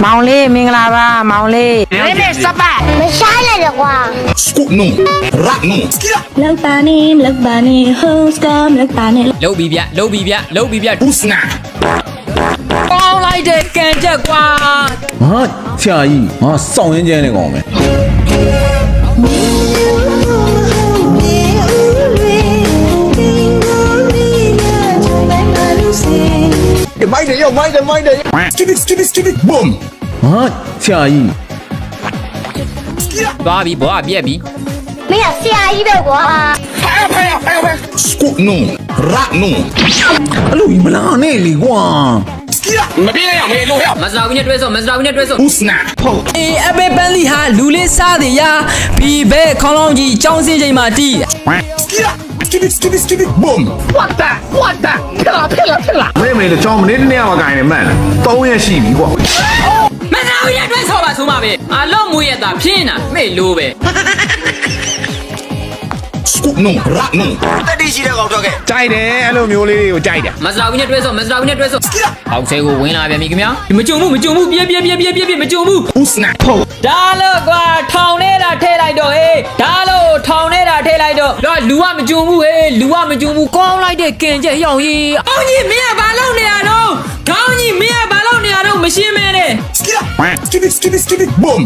မောင်လေးမင်္ဂလာပါမောင်လေး နည်းနည်းစပတ် မရှားလိုက်တော့ကွာ Scoop no, rat no. Skira, လောက်ပါနေလောက်ပါနေ host cam လောက်ပါနေ လှုပ်ပြီးဗျလှုပ်ပြီးဗျလှုပ်ပြီးဗျ usna. ပေါင်းလိုက်တဲ့ကန်ချက်ကွာ ဟာဆရာကြီးဟာစောင့်ရင်းကျန်းနေကောင်ပဲ Mai de yo. Skip it, boom. ဟာဆရာကြီး Skira, သွားပြီးဘောကပြက်ပြီး မင်းကဆရာကြီးပဲကွာ fire. Scoop no, rat no. အဲ့လိုကြီးမလာနဲ့လေကွာ Skira, me viene ya, me lo veo. မစရာဘူးနဲ့တွဲဆိုမစရာဘူးနဲ့တွဲဆို Usna. အေးအပေပန်းလီဟာလူလေးစားတယ်ရာဘီဘဲခေါင်းလောင်းကြီးចောင်းစင်းချိန်မှာတီး Skira, skip it, boom. What the? Pilla. မင်းမင်းတို့ချောင်းမနေတနေ့မှကိုင်းနေမှန်3ရက်ရှိပြီကွာ မစရာဘူးနဲ့တွဲဆိုပါဆိုမှာပဲအလုံးမွေးရတာဖြင်းတာမေ့လို့ပဲ Scoop no, rat no. တက်တိရှိတဲ့ကောင်တော့ကဲ ကြိုက်တယ်အဲ့လိုမျိုးလေးတွေကိုကြိုက်တယ် မစရာဘူးနဲ့တွဲဆိုမစရာဘူးနဲ့တွဲဆို Skira, အောက်ဆဲကိုဝင်လာပြန်ပြီခင်ဗျာမကြုံဘူးပြေးမကြုံဘူး usna. ဒါလို့ကွာထောင်နေတာထဲလိုက်တော့ဟေးဒါလို့ထောင်နေတာထဲလိုက်တော့လူကမကြုံဘူးဟေးလူကမကြုံဘူးကောင်းလိုက်တဲ့ကင်ချက်ရောက်ကြီးအောင်းကြီးမင်းကဘာလုပ်နေရတော့ခေါင်းကြီးမင်းကဘာလုပ်နေရတော့မရှင်းမဲနဲ့ Skira, skip it, boom.